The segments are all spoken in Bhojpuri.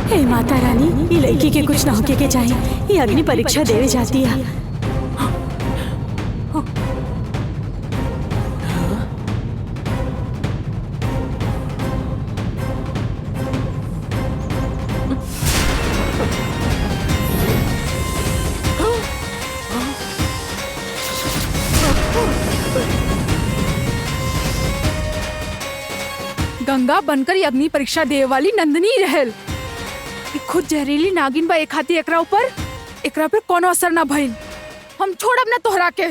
हे माता रानी, ये लड़की के कुछ ना होके के चाहिए। ये अग्नि परीक्षा देवे जाती है। गंगा बनकर अग्नि परीक्षा देवे वाली नंदिनी रहल। खुद जहरीली नागिन बा एक हाथी एकरा पर कोनो असर ना भइल। हम छोड़ब ना तोहरा के।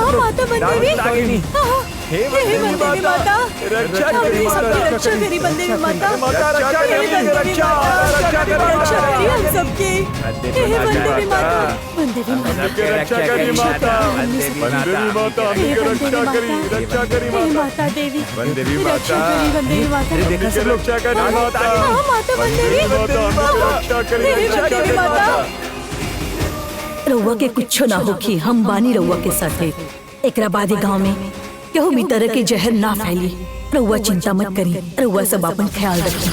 माता बंदेवी, हे बंदेवी माता, रक्षा करी, सबकी रक्षा करी बंदेवी माता, हे बंदेवी माता, रक्षा करी हम सबकी, हे बंदेवी माता, बंदेवी माता, रक्षा करी माता, बंदेवी माता, रक्षा करी माता देवी, बंदेवी माता, बंदेवी माता, रक्षा करी माता, माता बंदेवी, रक्षा करी माता। रउआ के कुछ ना होखी, हम बानी रउआ के साथे। एकरा बाद गांव में केहू भी तरह के जहर ना फैली। रउआ चिंता मत करी, रउआ सब अपन ख्याल रखी।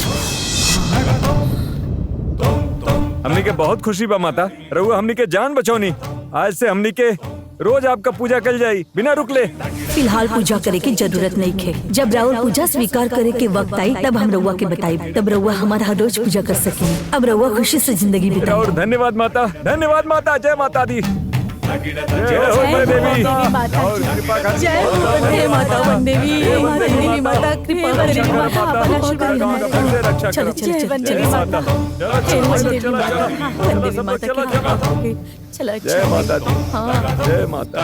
हमनी के बहुत खुशी बा माता, रउआ हमनी के जान बचौनी। आज से हमनी के रोज आपका पूजा कल जाई बिना रुकले। फिलहाल पूजा करे की जरूरत नहीं खे। जब राउर पूजा स्वीकार करे के वक्त आई तब हम रउआ के बताई, तब रउआ हमारा हर रोज पूजा कर सके। अब रउआ खुशी से जिंदगी बिताई। और धन्यवाद माता, धन्यवाद माता। जय माता दी, जय हो देवी माता, जय माता बंदेवी, बंदेवी माता कृपा करी माता, चलो जय बंदेवी माता, जय बंदेवी माता, बंदेवी माता की चलो। जय माता दी, जय माता।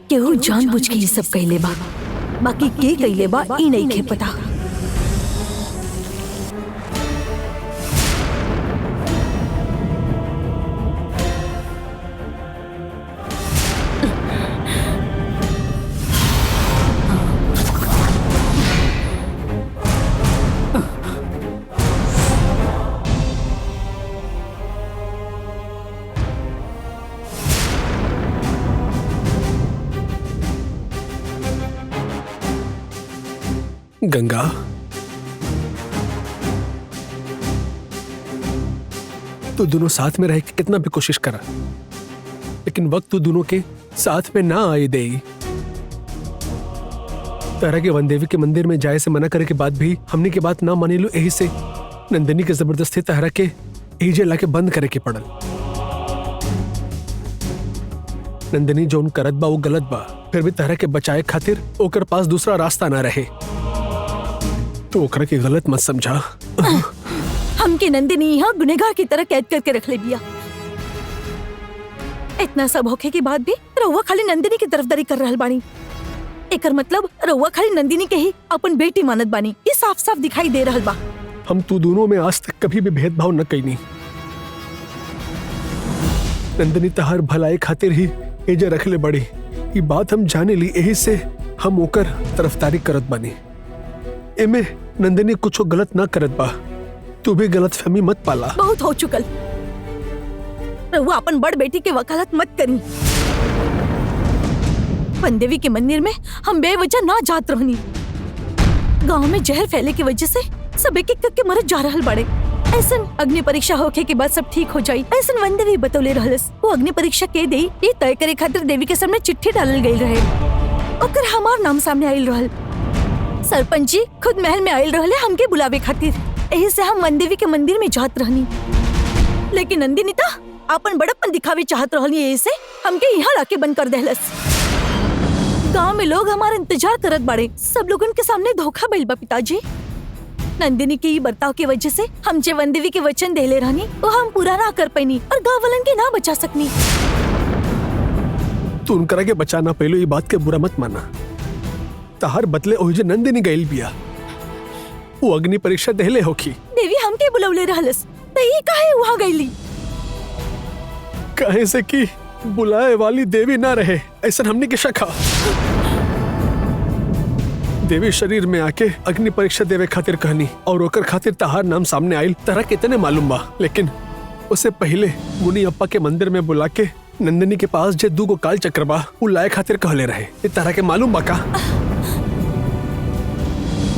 केहू जानबूझ के ये सब कइले बा, बाकी के कइले बा ई नहीं खे पता। गंगा, तू दोनों साथ में रह के कितना भी कोशिश करा, लेकिन वक्त तू दोनों के साथ में ना आए दे। तारा के वनदेवी के मंदिर में जाए से मना करे के बाद भी हमने के बात ना मानी लो। यही से नंदिनी के जबरदस्ती तारा के एजे लाके बंद करे के पड़ल। नंदिनी जो करत बा वो गलत बा, फिर भी तारा के बचाए खातिर ओकर पास दूसरा रास्ता ना रहे, तो ओकरा के गलत मत समझा। हमके नंदिनी यहाँ गुनहगार की तरह कैद करके रख ले बिया। इतना सब होखे के बाद भी रउआ खाली नंदिनी की तरफदारी कर रहल बानी। एकर मतलब रउआ खाली नंदिनी के ही अपन बेटी मानत बानी। ये साफ साफ दिखाई दे रहल बा। हम तू दोनों में आज तक कभी भी भेदभाव न कईनी। नंदिनी तहार भलाई खातिर ही एजे रख ले बड़ी। ये बात हम जाने ली, यही से हम ओकर तरफदारी करत बानी। एमे नंदिनी कुछ गलत ना करत बा, तू भी गलत फहमी मत पाला। बहुत हो चुकल। रउआ अपन बड़ बेटी के वकालत मत करी। वनदेवी के मंदिर में हम बेवजह ना जात रहनी। गांव में जहर फैले की वजह से सब एक एक करके मरत जा रहल बड़े। ऐसन अग्नि परीक्षा होके के बाद सब ठीक हो जाई, ऐसन वनदेवी बतौले रहलस। वो अग्नि परीक्षा के दे ये तय करे खातिर देवी के सामने चिट्ठी डालल गई रहे। ओकर हमार नाम सामने आइल रहल। सरपंच जी खुद महल में आइल रहले हमके बुलावे खातिर। यही से हम वनदेवी के मंदिर में जात रहनी, लेकिन नंदिनी ता अपन बड़प्पन दिखावे चाहत रहली। यही से हमके यहाँ लाके बंद कर देहलस। गांव में लोग हमारा इंतजार करत बाड़े। सब लोगन के सामने धोखा भइल बा पिताजी। नंदिनी के ई बर्ताव की वजह से हम जे वन देवी के वचन देले रहनी वो हम पूरा ना कर पैनी और गाँव वालन के ना बचा सकनी। तू उनकरा के बचाना पहले ये बात के बुरा मत माना। तहार बदले ओहिजे नंदिनी गइल बिया, वो अग्नि परीक्षा देले होखी। देवी हमके बुलवले रहलस त ई काहे वहाँ गईली? कहे से कि बुलाए वाली देवी ना रहे ऐसा हमने के शक हा। देवी शरीर में आके अग्नि परीक्षा देवे खातिर कहनी और ओकर खातिर तहार नाम सामने आयल तरह कितने मालूम बा। लेकिन उससे पहले मुनि अप्पा के मंदिर में बुला के नंदिनी के पास जे 2 काल चक्र बा उ लाए खातिर कहले रहे। ये तरह के मालूम बा का?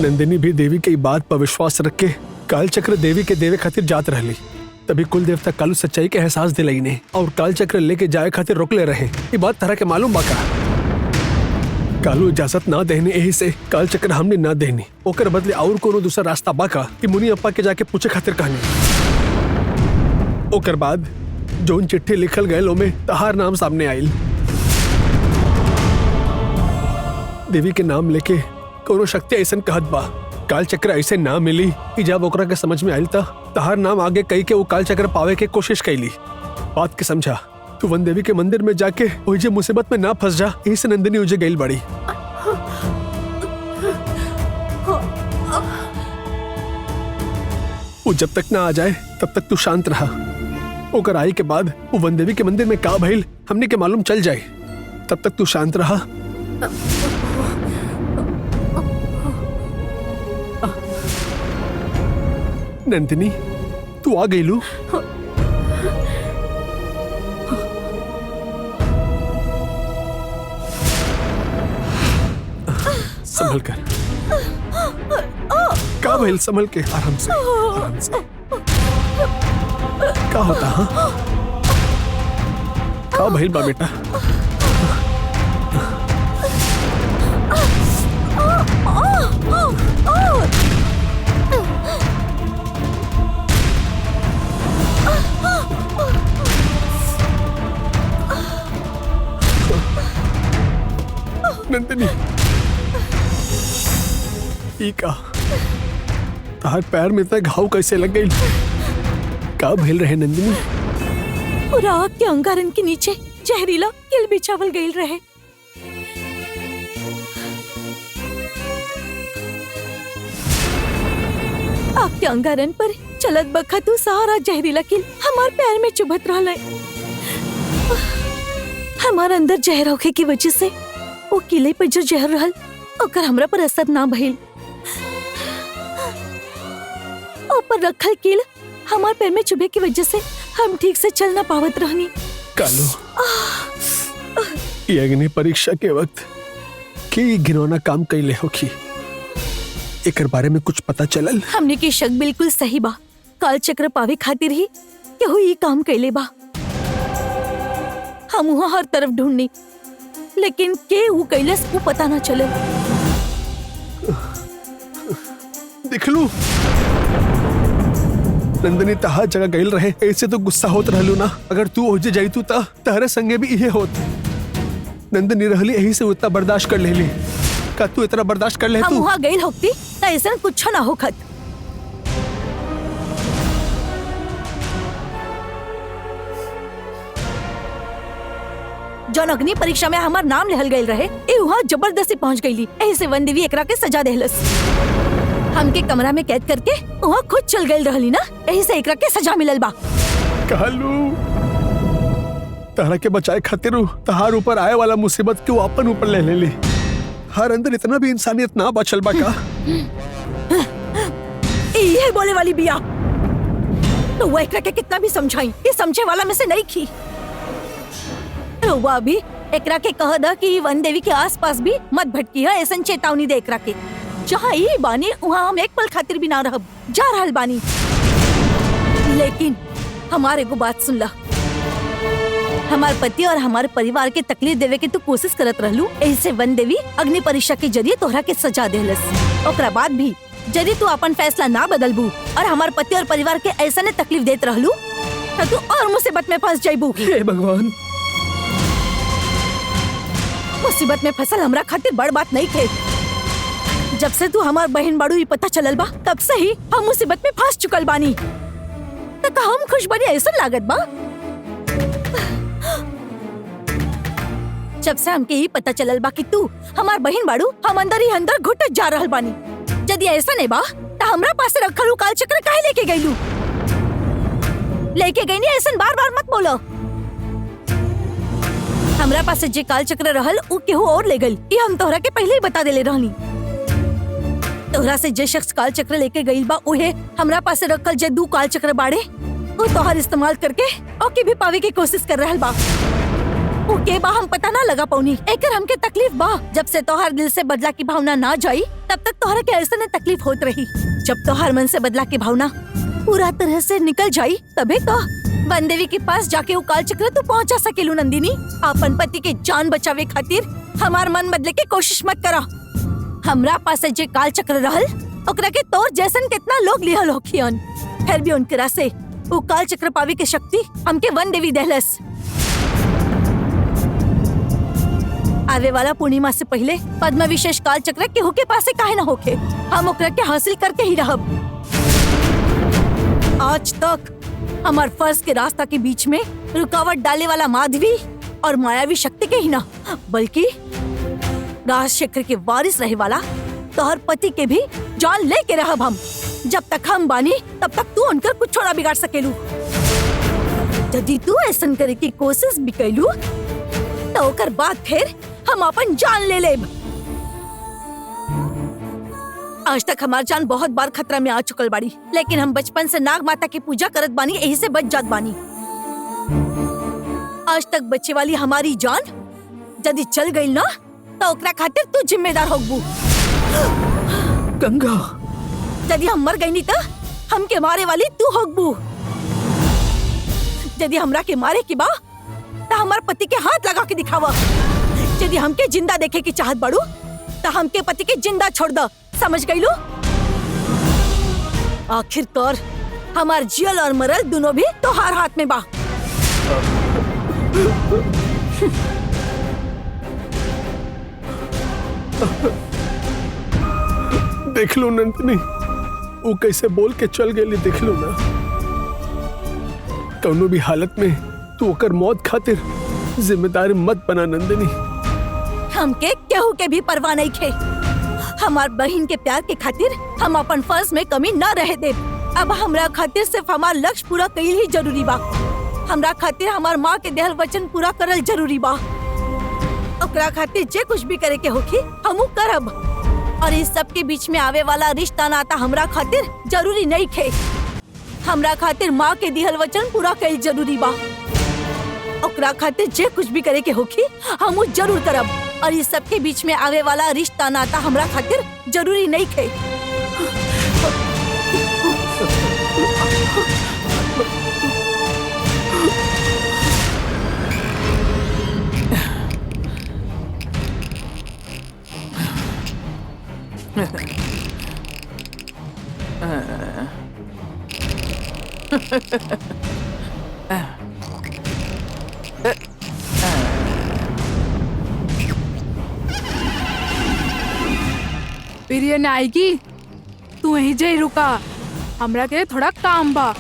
नंदिनी भी देवी के बात पर विश्वास रख के काल चक्र देवी के देवे खातिर जात रहली। तभी कुल देवता कालू सच्चाई के एहसास दिलाई ने और काल चक्र लेके जाए खातिर रोकले रहे। ये बात तरह के मालूम बा का? कालू इजाजत ना देने यही से काल चक्र हमने ना देनी ओकर बदले और कोनो दूसरा रास्ता बाका कि मुनि अप्पा के जाके पूछे खातिर कहनी। ओकर बाद जोन चिट्ठी लिखल गए में तहार नाम सामने आयल। देवी के नाम लेके कोनो शक्ति ऐसा कहत बा काल चक्र ऐसे ना मिली कि जब ओकरा के समझ में आयल था तहार नाम आगे कही के वो काल चक्र पावे के कोशिश कैली। बात के समझा तू वन देवी के मंदिर में जाके ओहिजे मुसीबत में ना फंस जा। इसे नंदिनी उजे गइल बड़ी। वो जब तक ना आ जाए तब तक तू शांत रहा। ओकर आई के बाद वो वन देवी के मंदिर में का भइल हमने के मालूम चल जाए। तब तक तू शांत रहा। नंदिनी तू आ गई लू। संभल कर का भइल? संभल के आराम से आराम से। का होता? हाँ का भइल बा बेटा? नंदिनी ई का तार पैर में तक घाव कैसे लग गई? का भइल रहे नंदिनी? पूरा आग के अंगारन के नीचे जहरीला किल बिछावल गईल रहे। आग के अंगारन पर चलत बखत सारा जहरीला किल हमार पैर में चुभत रहले। हमार अंदर जहर होखे की वजह से वो किले पर जो जहर रहल ओकर हमरा पर असर ना भइल। ऊपर रखल किल हमार पैर में चुभे की वजह से हम ठीक से चल ना पावत रहनी। कालू ये अग्नि परीक्षा के वक्त की घिनौना काम कैले होखी एकर बारे में कुछ पता चलल? हमने की शक बिल्कुल सही बा। काल चक्र पावे खातिर ही केहू ये काम कैले बा। हम वहाँ हर तरफ ढूंढनी लेकिन के वो कैलस वो पता ना चलल। देख लू नंदिनी तहा जगह गइल रहे ऐसे तो गुस्सा होत रहलू ना। अगर तू ओजे जाइतू ता तहरे संगे भी इहे होत। नंदिनी रहली यही से उतना बर्दाश्त कर लेली। का तू इतना बर्दाश्त कर ले? हम तू वहाँ गइल होती ता ऐसा कुछ ना होखत। जौन अग्नि परीक्षा में हमार नाम लिहल गइल रहे ए वहाँ जबरदस्ती पहुँच गईली। ऐसे वन देवी एकरा के सजा देहलस। हमके कमरा में कैद करके वहाँ खुद चल गई रहली ना, यही से एकरा के सजा मिलल बा। कालू तारा के बचाए खातिर तहार ऊपर आए वाला मुसीबत के वो अपन ऊपर ले लेली। हर अंदर इतना भी इंसानियत ना बचल बा का? ये बोले वाली बिया तो वो एकरा के कितना भी समझाई ये समझे वाला में से नहीं खी। वो भी एकरा के कह दा कि वन देवी के आसपास भी मत भटकी है। ऐसा चेतावनी दे एकरा के जहाँ ये बानी वहाँ हम एक पल खातिर भी ना रहब जा रहल बानी। लेकिन हमारे को बात सुन ला। हमारे पति और हमारे परिवार के तकलीफ देवे के तू कोशिश करत रहलू। ऐसे वन देवी अग्नि परीक्षा के जरिए तोहरा के सजा देहलस। ओकरा बाद भी यदि तू अपन फैसला ना बदलबू और हमारे पति और परिवार के ऐसा ने तकलीफ देत रहलू तो तू और मुसीबत में फंस जाइबू। हे भगवान मुसीबत में फसल हमरा खातिर बड़ बात नहीं थे। जब से तू हमार बहन बाड़ू ही पता चलल बा तब से ही हम मुसीबत में फंस चुकल बानी। त का हम खुश बनी ऐसा लागत बा? जब से हमके ही पता चलल बा कि तू हमार बहन बाड़ू, हम अंदर ही अंदर घुटत जा रहल बानी। यदि ऐसा नहीं बा त हमरा पास रखल काल चक्र काहे लेके गईलू? लेके गई नहीं ऐसा बार बार मत बोलो। हमरा पास जे काल चक्र रहल उ केहू और ले गई, ये हम तोहरा के पहले ही बता देले रहनी। तोहरा से जे शख्स काल चक्र लेके गईल बा उहे हमरा पास रखल जे 2 काल चक्र बाड़े वो तोहर इस्तेमाल करके ओके भी पावे की कोशिश कर रहल बा। उ के बा हम पता ना लगा पौनी। एकर हमके तकलीफ बा। जब से तोहर दिल से बदला की भावना ना जाई तब तक तोहरा के ऐसा न तकलीफ होत रही। जब तोहर मन से बदला की भावना पूरा तरह से निकल जाई तबे तो वनदेवी के पास जाके वो काल चक्र तू पहुंचा सकेलू। नंदिनी, अपन पति के जान बचावे खातिर हमार मन बदले की कोशिश मत करा। हमरा पास जे काल चक्र रहल ओकरा के तोर जैसन कितना लोग लिहल होखियन, फिर भी उनकरा से वो काल चक्र पावे के शक्ति हमके वनदेवी देहलस। आवे वाला पूर्णिमा से पहले पद्म विशेष काल चक्र केहू के पास काहे ना होखे, हम ओकरा के हासिल करके ही रहब। आज तक हमार फर्ज के रास्ता के बीच में रुकावट डाले वाला माधवी और मायावी शक्ति के ही ना बल्कि राजशेखर के वारिस रहे वाला तोहर पति के भी जान लेके रहब हम। जब तक हम बानी तब तक तू उनकर कुछ ना बिगाड़ सकेलू। यदि तू ऐसा करे की कोशिश भी कैलू तो ओकर बाद फिर हम अपन जान ले लेब। आज तक हमार जान बहुत बार खतरा में आ चुकल बाड़ी, लेकिन हम बचपन से नाग माता की पूजा करत बानी, यही से बच जात बानी। आज तक बच्चे वाली हमारी जान यदि चल गई ना तो ओकरा खातिर तू जिम्मेदार होगबू। गंगा, यदि हम मर गई तो हमके मारे वाली तू होगबू। यदि हमरा के मारे के बा तो हमार पति के हाथ लगा के दिखावा। यदि हमके जिंदा देखे की चाहत बाड़ू तो हमके पति के जिंदा छोड़ दो, समझ गई लो? आखिरकार हमार जियल और मरल दोनों भी तोहार हाथ में बा। देख लो नंदिनी, वो कैसे बोल के चल गई, देख लो ना। कौनो भी हालत में तू ओकर मौत खातिर जिम्मेदार मत बना नंदिनी। हमके केहू के भी परवाह नहीं खे। हमार बहन के प्यार के खातिर हम अपन फर्ज में कमी न रहे दे। अब हमरा खातिर सिर्फ हमार लक्ष्य पूरा कईल ही जरूरी बा। हमरा खातिर हमार माँ के देहल वचन पूरा करल जरूरी बा। ओकरा खातिर जे कुछ भी करे के होखी हमू करब। और इस सब के बीच में आवे वाला रिश्ता नाता हमरा खातिर जरूरी नहीं खे। हमरा खातिर माँ के दिहल वचन पूरा कईल जरूरी बा। ओकरा खातिर जे कुछ भी करे के होखी हमू जरूर करब। और इस सब के बीच में आवे वाला रिश्ता नाता हमरा खातिर जरूरी नहीं खे। प्रिय नायकी, तू यहीं जे रुका, हमरा के थोड़ा काम बा।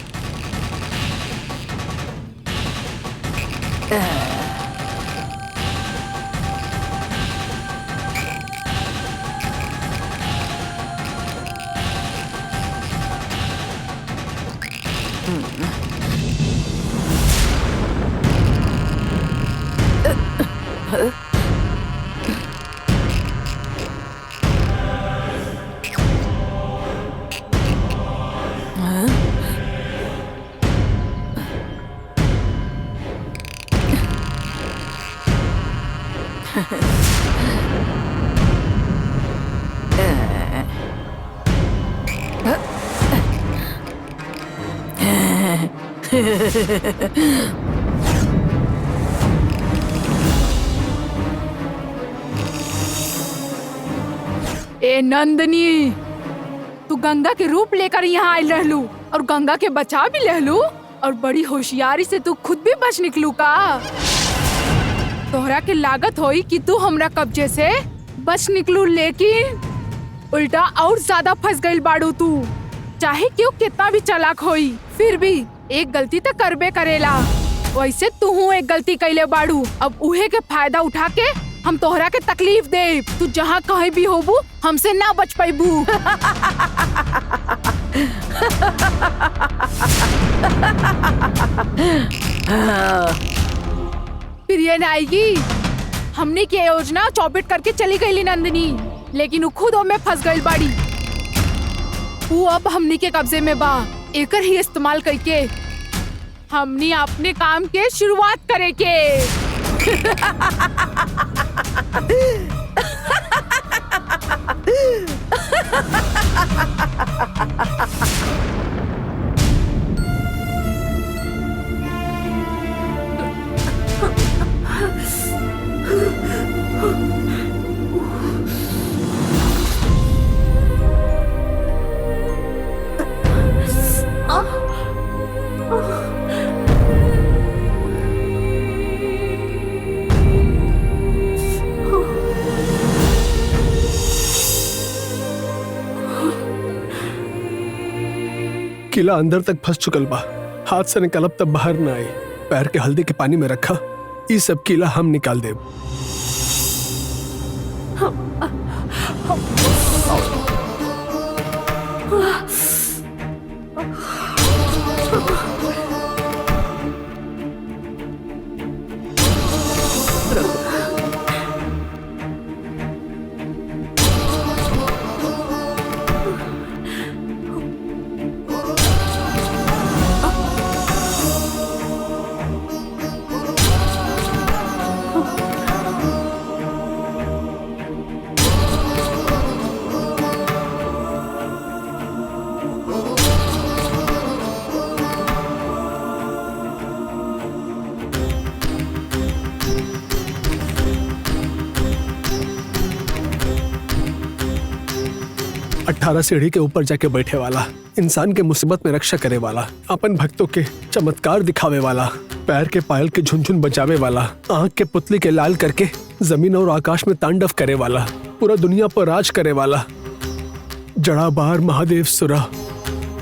ए नंदनी, तू गंगा के रूप लेकर यहाँ आयल रहलू और गंगा के बचा भी लहलू और बड़ी होशियारी से तू खुद भी बच निकलू का। तोहरा के लागत होई कि तू हमरा कब्जे से बच निकलू, लेकिन उल्टा और ज्यादा फंस गई बाड़ू तू। चाहे क्यों कितना भी चालाक होई, फिर भी एक गलती तो करबे करेला। वैसे तू एक गलती कैले बाड़ू, अब उहे के फायदा उठा के हम तोहरा के तकलीफ दे। तू जहाँ कहीं भी होबू हमसे ना बच पाईबू। फिर ये ना आएगी। हमने की योजना चौपट करके चली गई नंदिनी, लेकिन वो खुद में फंस गई बाड़ी। वो अब हमनी के कब्जे में बा। एकर ही इस्तेमाल करके हमनी अपने काम के शुरुआत करे के। किला अंदर तक फंस चुकल बा। हाथ से निकलब तब बाहर ना आई। पैर के हल्दी के पानी में रखा, ये सब किला हम निकाल देब। अठारह सीढ़ी के ऊपर जाके बैठे वाला, इंसान के मुसीबत में रक्षा करे वाला, अपन भक्तों के चमत्कार दिखावे वाला, पैर के पायल के झुनझुन बजावे वाला, आंख के पुतली के लाल करके जमीन और आकाश में तांडव करे वाला, पूरा दुनिया पर राज करे वाला, जड़ाबार महादेव सुरा,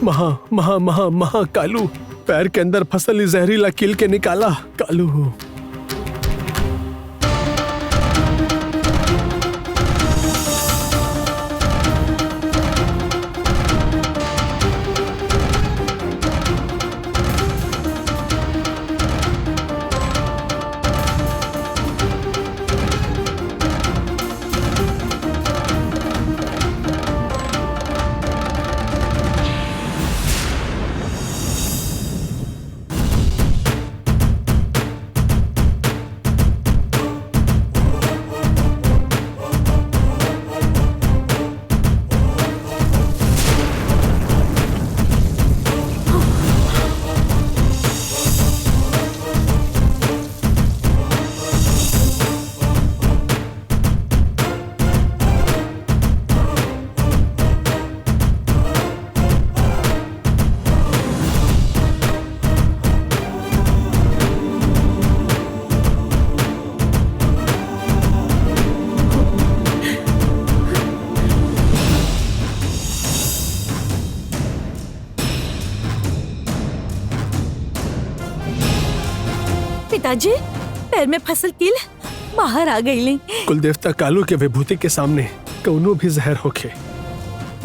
महा महा महा महा कालू, पैर के अंदर फसल जहरीला कील के निकाला कालू। पिताजी, पैर में फसल कील बाहर आ गई। कुलदेवता कालू के विभूति के सामने कौनो भी जहर होखे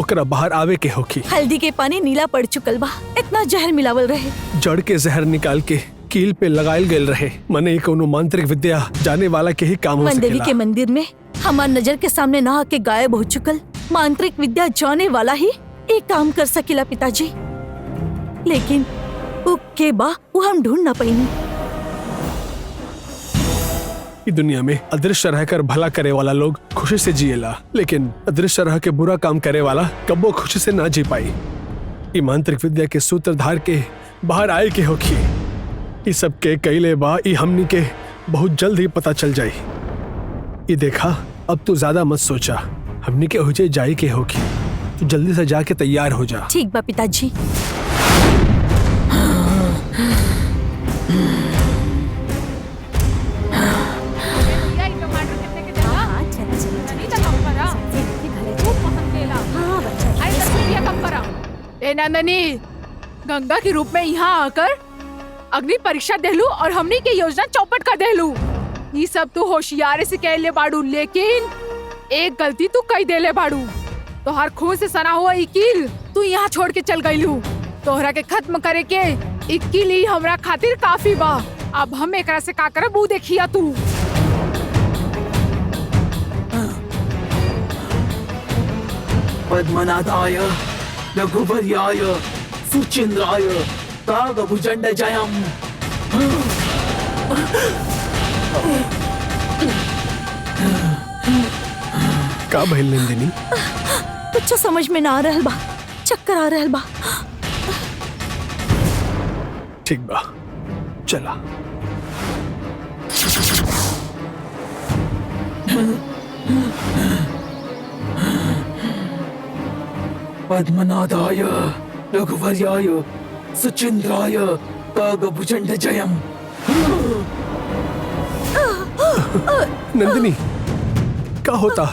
ओकरा बाहर आवे के होखी। हल्दी के पानी नीला पड़ चुकल बा, इतना जहर मिलावल रहे। जड़ के जहर निकाल के कील पे लगायल गयल रहे। मने कौनो मांत्रिक विद्या जाने वाला के ही काम हो वनदेवी सकेला। के मंदिर में हमार नजर के सामने ना आके गायब हो चुकल मांत्रिक विद्या जाने वाला ही एक काम कर सकेला पिताजी, लेकिन वो के बा वो हम ढूंढ ना पाईनी। इस दुनिया में अदृश्य रहकर भला करे वाला लोग खुशी से जिएला, लेकिन अदृश्य रह के बुरा काम करे वाला कब्बो खुशी से ना जी पाई। ई मांत्रिक विद्या के सूत्रधार के बाहर आए के होखी। ई सब के कैले बा ई हमनी के बहुत जल्द ही पता चल जाई। ये देखा, अब तू ज्यादा मत सोचा, हमनी के हो जाए के होखी। तू जल्दी से जाके तैयार हो जा। ठीक बा पिताजी। टमाटर कितने के देना? नहीं तो कम करा। खूब पसंद केला। नंदनी गंगा के रूप में यहाँ आकर अग्नि परीक्षा देलू और हमनी के योजना चौपट कर देलू। ये सब तू होशियारी से कह ले बाड़ू, लेकिन एक गलती तू कई देले बाड़ू। तोहर खून से सना हुआ इकील तू यहाँ छोड़ के चल गईलू। तोहरा के खत्म करे के इकील ही हमरा खातिर काफी बा। अब हम एकरा से का करब ऊ देखिया तू। पद्मनाथाय रघुवर्याय सुचिंद्राय कागभुजंडजयम्। का भइल नंदिनी? कुछ समझ में ना आ रहल बा, चक्कर आ रहल बा। ठीक बा, चला। पद्मनाथाय रघुवर्याय सुचिंद्राय कागभुजंडजयम्। नंदिनी, क्या होता?